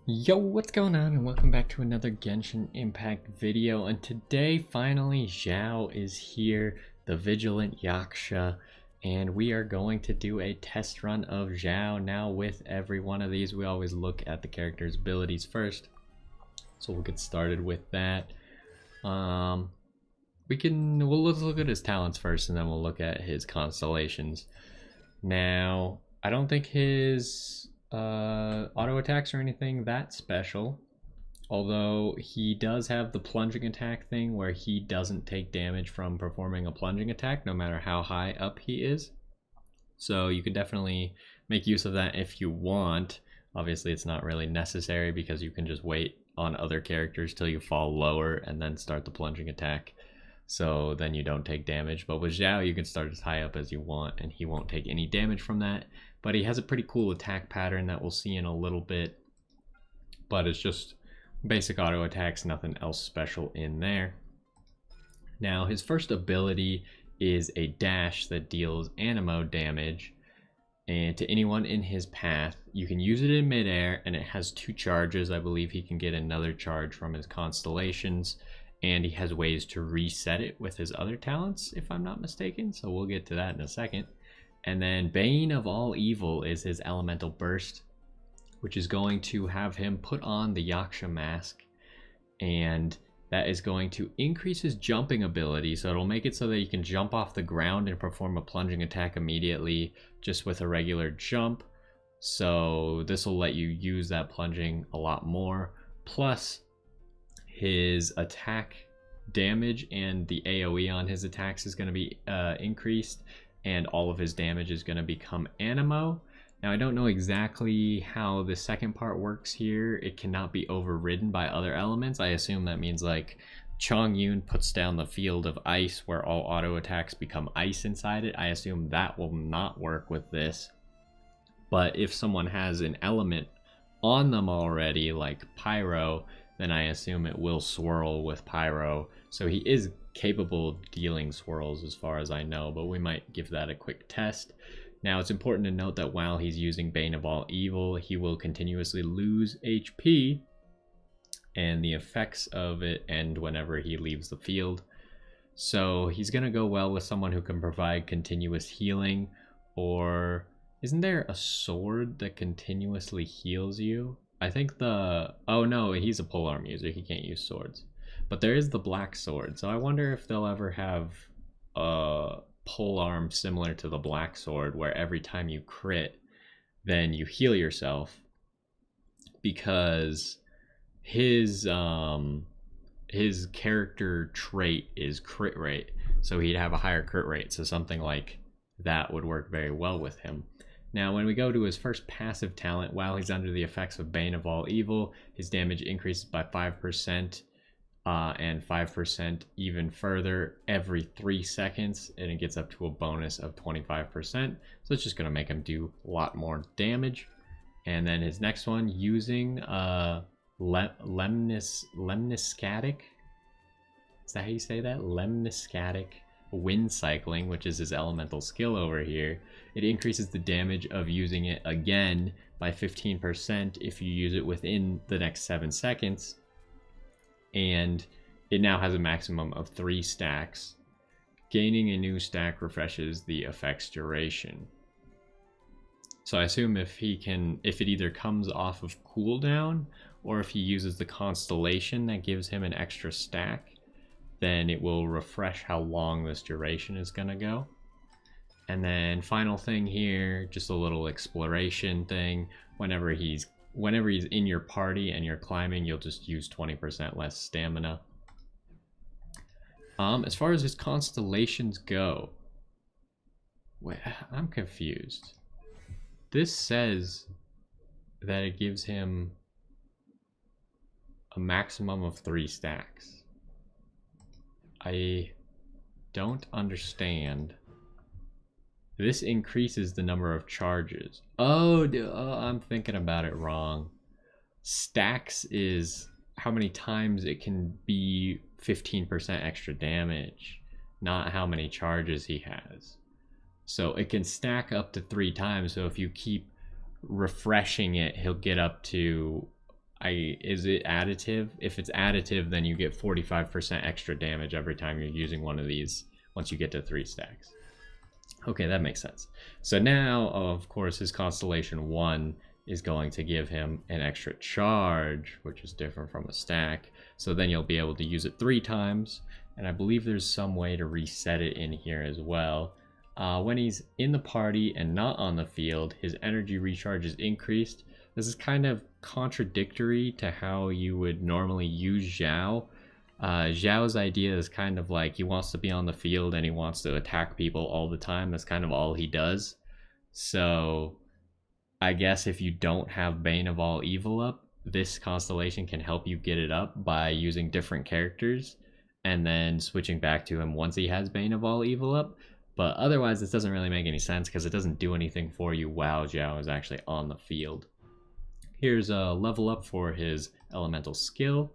Yo, what's going on, and welcome back to another Genshin Impact video. And today, finally, Xiao is here, the Vigilant Yaksha, and we are going to do a test run of Xiao. Now, with every one of these, we always look at the character's abilities first, so we'll get started with that. We'll look at his talents first, and then we'll look at his constellations. Now, I don't think his auto attacks or anything that special, although he does have the plunging attack thing where he doesn't take damage from performing a plunging attack no matter how high up he is, so you could definitely make use of that if you want. Obviously it's not really necessary because you can just wait on other characters till you fall lower and then start the plunging attack, so then you don't take damage. But with Xiao, you can start as high up as you want and he won't take any damage from that. But he has a pretty cool attack pattern that we'll see in a little bit, but it's just basic auto attacks, nothing else special in there. Now, his first ability is a dash that deals animo damage, and to anyone in his path. You can use it in midair, and it has 2 charges. I believe he can get another charge from his constellations, and he has ways to reset it with his other talents, if I'm not mistaken, so we'll get to that in a second. And then Bane of All Evil is his elemental burst, which is going to have him put on the Yaksha mask, and that is going to increase his jumping ability, so it'll make it so that he can jump off the ground and perform a plunging attack immediately just with a regular jump. So this will let you use that plunging a lot more. Plus, his attack damage and the AoE on his attacks is going to be increased, and all of his damage is going to become animo. Now, I don't know exactly how the second part works here. It cannot be overridden by other elements. I assume that means like Chongyun puts down the field of ice where all auto attacks become ice inside it. I assume that will not work with this. But if someone has an element on them already, like Pyro, then I assume it will swirl with Pyro. So he is capable of dealing swirls as far as I know, but we might give that a quick test. Now, it's important to note that while he's using Bane of All Evil, he will continuously lose HP, and the effects of it end whenever he leaves the field. So he's going to go well with someone who can provide continuous healing, or isn't there a sword that continuously heals you? I think oh no, he's a polearm user, he can't use swords. But there is the black sword, so I wonder if they'll ever have a polearm similar to the black sword where every time you crit, then you heal yourself, because his character trait is crit rate, so he'd have a higher crit rate, so something like that would work very well with him. Now, when we go to his first passive talent, while he's under the effects of Bane of All Evil, his damage increases by 5%, and 5% even further every 3 seconds, and it gets up to a bonus of 25%. So it's just going to make him do a lot more damage. And then his next one, using lemniscatic, is that how you say that? Lemniscatic wind cycling, which is his elemental skill over here. It increases the damage of using it again by 15% if you use it within the next 7 seconds. And it now has a maximum of 3 stacks. Gaining a new stack refreshes the effect's duration. So I assume if it either comes off of cooldown, or if he uses the constellation that gives him an extra stack, then it will refresh how long this duration is going to go. And then final thing here, just a little exploration thing. Whenever he's in your party and you're climbing, you'll just use 20% less stamina. As far as his constellations go, wait, I'm confused. This says that it gives him a maximum of 3 stacks. I don't understand. This increases the number of charges. Oh, I'm thinking about it wrong. Stacks is how many times it can be 15% extra damage, not how many charges he has. So it can stack up to 3 times. So if you keep refreshing it, he'll get up to is it additive? If it's additive, then you get 45% extra damage every time you're using one of these once you get to 3 stacks. Okay, that makes sense. So now, of course, his Constellation 1 is going to give him an extra charge, which is different from a stack. So then you'll be able to use it 3 times. And I believe there's some way to reset it in here as well. When he's in the party and not on the field, his energy recharge is increased. This is kind of contradictory to how you would normally use Xiao. Xiao's idea is kind of like he wants to be on the field and he wants to attack people all the time. That's kind of all he does. So I guess if you don't have Bane of All Evil up, this constellation can help you get it up by using different characters and then switching back to him once he has Bane of All Evil up. But otherwise, this doesn't really make any sense because it doesn't do anything for you while Xiao is actually on the field. Here's a level up for his elemental skill.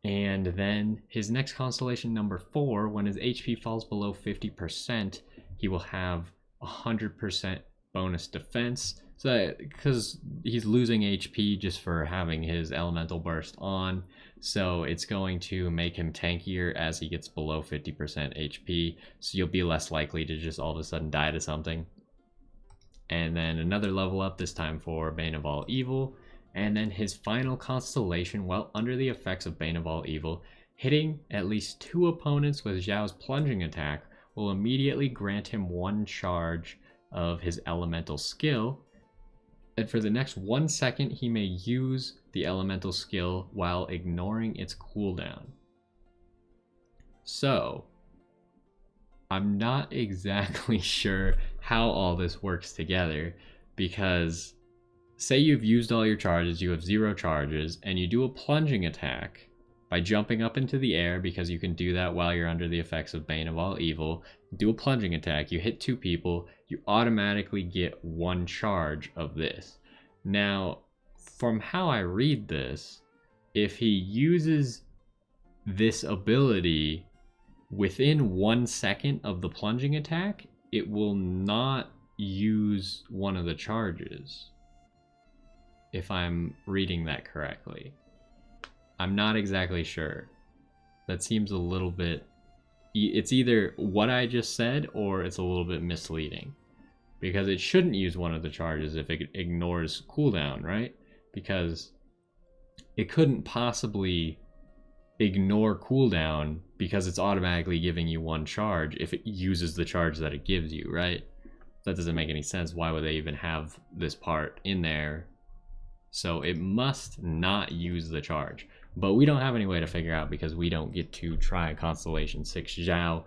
And then his next constellation, number 4, when his HP falls below 50%, he will have 100% bonus defense. So because he's losing HP just for having his elemental burst on, so it's going to make him tankier as he gets below 50% HP. So you'll be less likely to just all of a sudden die to something. And then another level up, this time for Bane of All Evil. And then his final constellation, while under the effects of Bane of All Evil, hitting at least 2 opponents with Xiao's plunging attack will immediately grant him 1 charge of his elemental skill. And for the next 1 second, he may use the elemental skill while ignoring its cooldown. So, I'm not exactly sure how all this works together, because say you've used all your charges, you have 0 charges, and you do a plunging attack by jumping up into the air, because you can do that while you're under the effects of Bane of All Evil. Do a plunging attack, you hit 2 people, you automatically get 1 charge of this. Now, from how I read this, if he uses this ability within 1 second of the plunging attack, it will not use one of the charges, if I'm reading that correctly. I'm not exactly sure. That seems a little bit... It's either what I just said or it's a little bit misleading. Because it shouldn't use one of the charges if it ignores cooldown, right? Because it couldn't possibly ignore cooldown because it's automatically giving you 1 charge if it uses the charge that it gives you, right? That doesn't make any sense. Why would they even have this part in there? So it must not use the charge. But we don't have any way to figure out because we don't get to try Constellation 6 Xiao.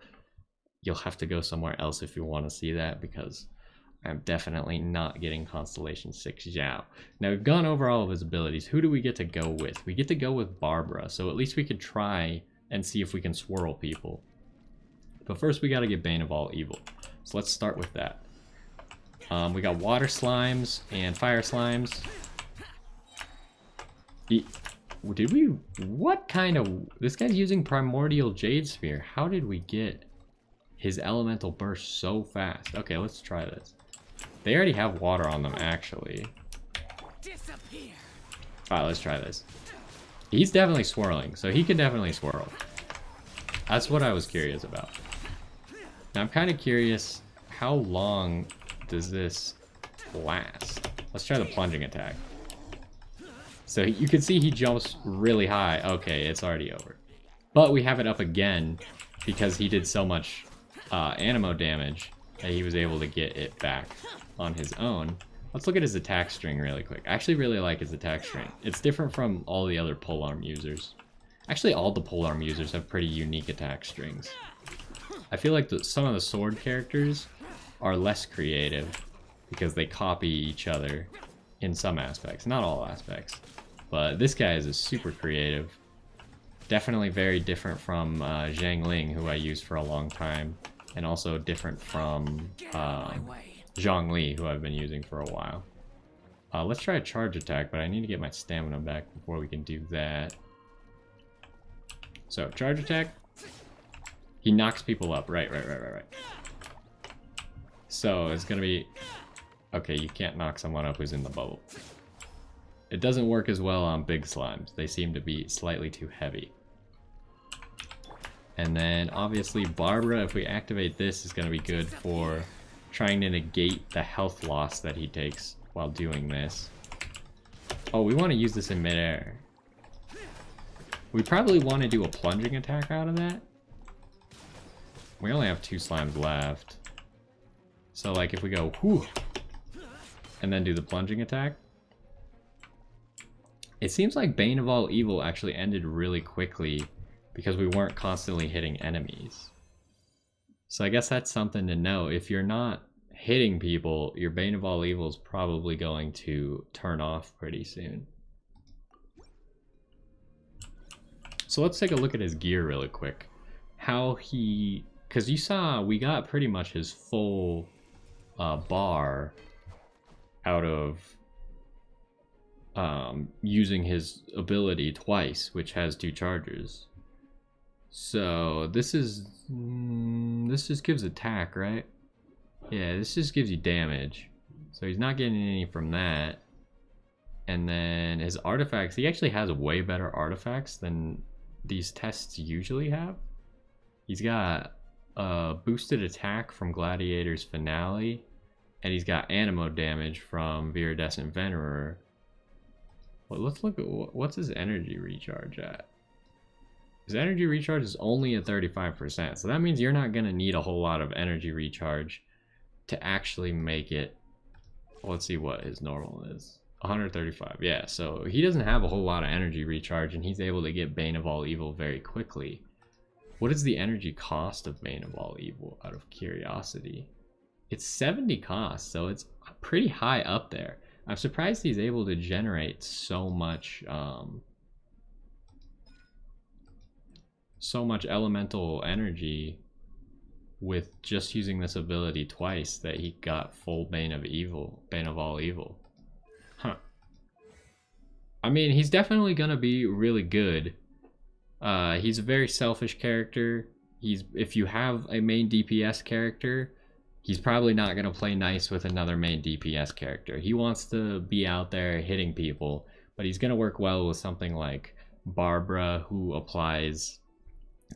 You'll have to go somewhere else if you want to see that, because I'm definitely not getting Constellation 6 Xiao. Now we've gone over all of his abilities. Who do we get to go with? We get to go with Barbara, so at least we could try and see if we can swirl people. But first we gotta get Bane of All Evil. So let's start with that. We got water slimes and fire slimes. Did we... What kind of... This guy's using Primordial Jade Spear. How did we get his elemental burst so fast? Okay, let's try this. They already have water on them, actually. Alright, let's try this. He's definitely swirling, so he can definitely swirl. That's what I was curious about. Now, I'm kind of curious, how long does this last? Let's try the plunging attack. So you can see he jumps really high. Okay, it's already over. But we have it up again because he did so much animo damage that he was able to get it back on his own. Let's look at his attack string really quick. I actually really like his attack string. It's different from all the other polearm users. Actually, all the polearm users have pretty unique attack strings. I feel like some of the sword characters are less creative because they copy each other in some aspects, not all aspects. But this guy is super creative. Definitely very different from Zhang Ling, who I used for a long time, and also different from Zhang Li, who I've been using for a while. Let's try a charge attack, but I need to get my stamina back before we can do that. So, charge attack. He knocks people up. Right. So, it's gonna be... Okay, you can't knock someone up who's in the bubble. it doesn't work as well on big slimes. They seem to be slightly too heavy. And then obviously Barbara, if we activate this, is going to be good for trying to negate the health loss that he takes while doing this. Oh, we want to use this in midair. We probably want to do a plunging attack out of that. We only have 2 slimes left. So like if we go whoo, and then do the plunging attack. It seems like Bane of All Evil actually ended really quickly because we weren't constantly hitting enemies. So I guess that's something to know. If you're not hitting people, your Bane of All Evil is probably going to turn off pretty soon. So let's take a look at his gear really quick. How he... Because you saw we got pretty much his full bar out of using his ability twice, which has 2 charges. So this just gives attack, right? Yeah, this just gives you damage. So he's not getting any from that. And then his artifacts, he actually has way better artifacts than these tests usually have. He's got boosted attack from Gladiator's Finale, and he's got animo damage from Viridescent Venerer. Well, let's look at what's his energy recharge at. His energy recharge is only at 35%, so that means you're not going to need a whole lot of energy recharge to actually make it. Let's see what his normal is. 135, yeah, so he doesn't have a whole lot of energy recharge, and he's able to get Bane of All Evil very quickly. What is the energy cost of Bane of All Evil, out of curiosity? It's 70 cost, so it's pretty high up there. I'm surprised he's able to generate so much elemental energy with just using this ability twice, that he got full Bane of All Evil. Huh. I mean, he's definitely gonna be really good. He's a very selfish character. If you have a main DPS character, he's probably not gonna play nice with another main DPS character. He wants to be out there hitting people, but he's gonna work well with something like Barbara, who applies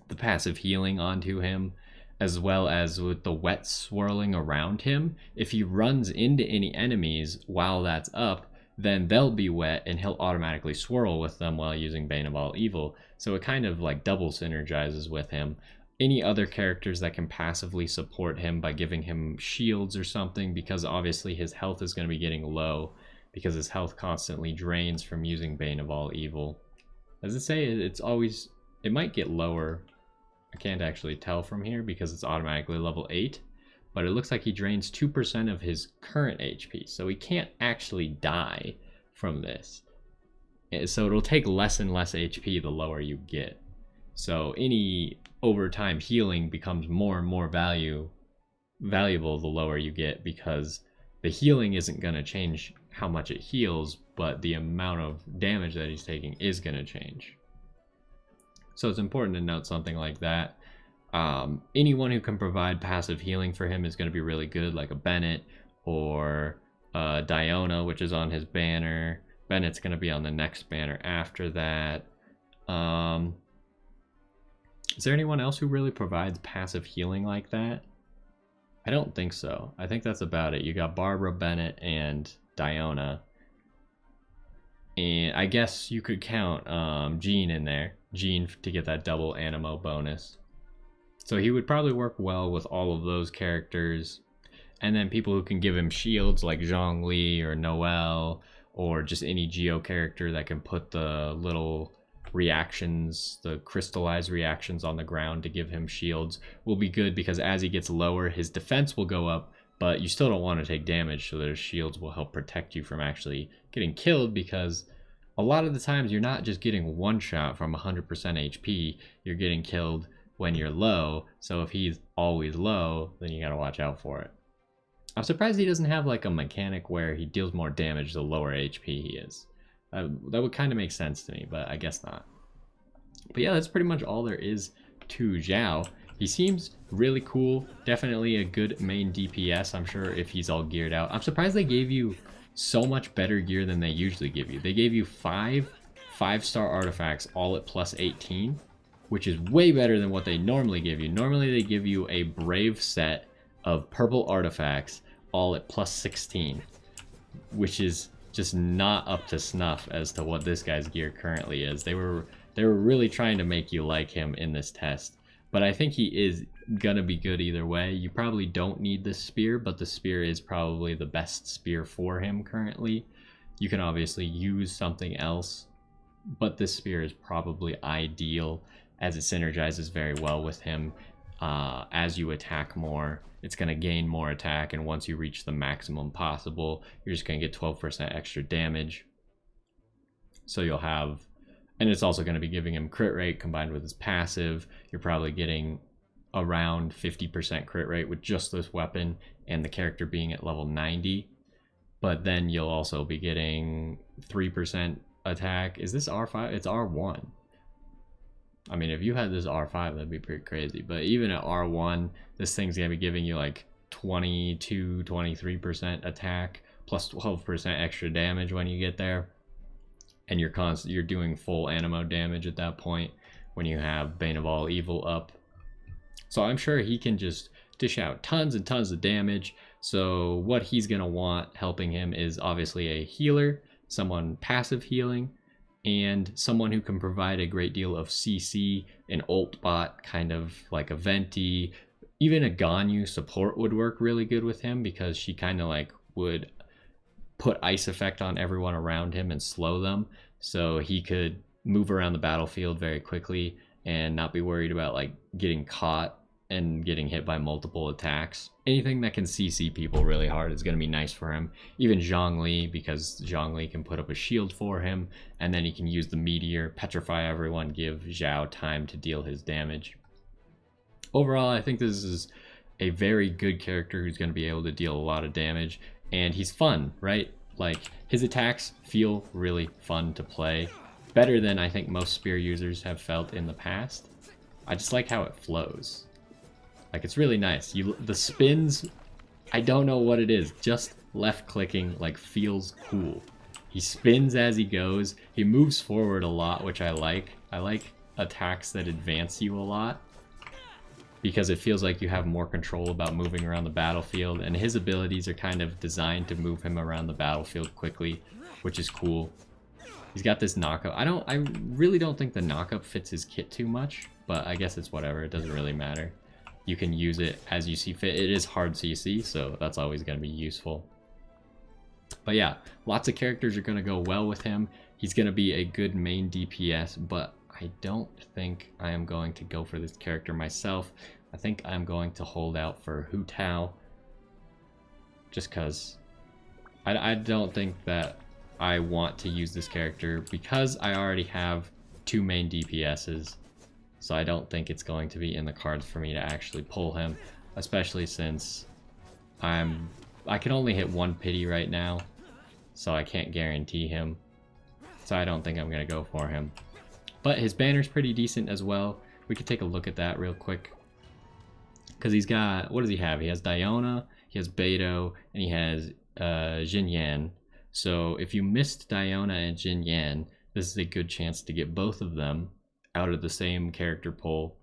the passive healing onto him, as well as with the wet swirling around him. If he runs into any enemies while that's up, then they'll be wet and he'll automatically swirl with them while using Bane of All Evil. So it kind of like double synergizes with him. Any other characters that can passively support him by giving him shields or something, because obviously his health is going to be getting low because his health constantly drains from using Bane of All Evil. As I say, it might get lower. I can't actually tell from here because it's automatically level 8, but it looks like he drains 2% of his current HP, so he can't actually die from this. So it'll take less and less HP the lower you get. So any overtime healing becomes more and more valuable the lower you get, because the healing isn't going to change how much it heals, but the amount of damage that he's taking is going to change. So it's important to note something like that. Anyone who can provide passive healing for him is going to be really good, like a Bennett or Diona, which is on his banner. Bennett's going to be on the next banner after that. Is there anyone else who really provides passive healing like that? I don't think so. I think that's about it. You got Barbara, Bennett, and Diona. And I guess you could count Jean in there. Jean to get that double animo bonus. So he would probably work well with all of those characters. And then people who can give him shields like Zhongli or Noelle, or just any Geo character that can put the little reactions, the crystallized reactions on the ground to give him shields, will be good, because as he gets lower, his defense will go up, but you still don't want to take damage, so those shields will help protect you from actually getting killed, because a lot of the times you're not just getting one shot from 100% HP, you're getting killed when you're low. So if he's always low, then you gotta watch out for it. I'm surprised he doesn't have like a mechanic where he deals more damage the lower HP he is. That would kind of make sense to me, but I guess not. But yeah, that's pretty much all there is to Xiao. He seems really cool, definitely a good main DPS, I'm sure, if he's all geared out. I'm surprised they gave you so much better gear than they usually give you. They gave you 5-star artifacts all at plus 18, which is way better than what they normally give you. Normally they give you a brave set of purple artifacts all at plus 16, which is just not up to snuff as to what this guy's gear currently is. They were really trying to make you like him in this test, but I think he is gonna be good either way. You probably don't need the spear, but the spear is probably the best spear for him currently. You can obviously use something else, but this spear is probably ideal as it synergizes very well with him. As you attack more, it's going to gain more attack, and once you reach the maximum possible, you're just going to get 12% extra damage. So you'll have, and it's also going to be giving him crit rate combined with his passive. You're probably getting around 50% crit rate with just this weapon and the character being at level 90. But then you'll also be getting 3% attack. Is this R5? It's R1. I mean, if you had this R5, that'd be pretty crazy. But even at R1, this thing's gonna be giving you like 22, 23% attack plus 12% extra damage when you get there. And you're doing full animo damage at that point when you have Bane of All Evil up. So I'm sure he can just dish out tons and tons of damage. So what he's gonna want helping him is obviously a healer, someone passive healing, and someone who can provide a great deal of CC, an ult bot, kind of like a Venti. Even a Ganyu support would work really good with him because she kind of like would put ice effect on everyone around him and slow them, so he could move around the battlefield very quickly and not be worried about like getting caught and getting hit by multiple attacks. Anything that can CC people really hard is going to be nice for him. Even Zhongli, because Zhongli can put up a shield for him, and then he can use the meteor, petrify everyone, give Xiao time to deal his damage. Overall, I think this is a very good character who's going to be able to deal a lot of damage, and he's fun, right? Like, his attacks feel really fun to play, better than I think most spear users have felt in the past. I just like how it flows. Like, it's really nice. The spins, I don't know what it is. Just left clicking like feels cool. He spins as he goes. He moves forward a lot, which I like. I like attacks that advance you a lot because it feels like you have more control about moving around the battlefield, and his abilities are kind of designed to move him around the battlefield quickly, which is cool. He's got this knockup. I really don't think the knockup fits his kit too much, but I guess it's whatever. It doesn't really matter. You can use it as you see fit. It is hard CC, so that's always going to be useful. But yeah, lots of characters are going to go well with him. He's going to be a good main DPS, but I don't think I am going to go for this character myself. I think I'm going to hold out for Hu Tao, just because I don't think that I want to use this character because I already have 2 main DPSs. So I don't think it's going to be in the cards for me to actually pull him, especially since I can only hit 1 pity right now, so I can't guarantee him. So I don't think I'm going to go for him. But his banner's pretty decent as well. We could take a look at that real quick. Because he's got, what does he have? He has Diona, he has Beidou, and he has Jin Yan. So if you missed Diona and Jin Yan, this is a good chance to get both of them out of the same character pool.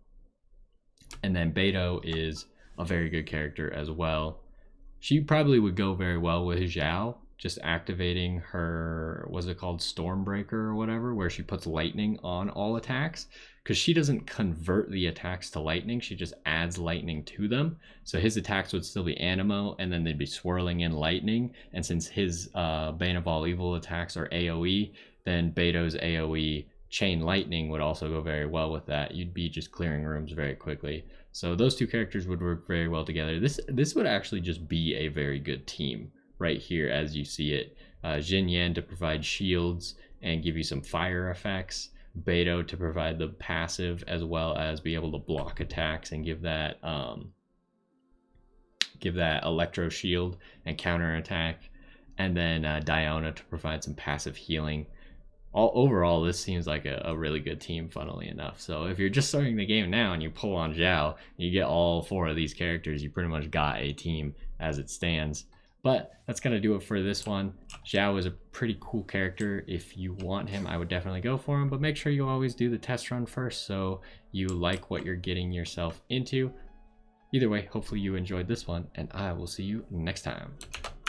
And then Beidou is a very good character as well. She probably would go very well with Xiao, just activating her, what's it called, Stormbreaker or whatever, where she puts lightning on all attacks, because she doesn't convert the attacks to lightning, she just adds lightning to them. So his attacks would still be animo, and then they'd be swirling in lightning, and since his Bane of All Evil attacks are AoE, then Beidou's AoE Chain Lightning would also go very well with that. You'd be just clearing rooms very quickly. So those 2 characters would work very well together. This would actually just be a very good team right here as you see it. Jin Yan to provide shields and give you some fire effects. Beidou to provide the passive as well as be able to block attacks and give that electro shield and counter attack. And then Diona to provide some passive healing. Overall, this seems like a really good team, funnily enough. So if you're just starting the game now and you pull on Xiao, you get all 4 of these characters, you pretty much got a team as it stands. But that's gonna do it for this one. Xiao is a pretty cool character. If you want him, I would definitely go for him, but make sure you always do the test run first so you like what you're getting yourself into. Either way, hopefully you enjoyed this one, and I will see you next time.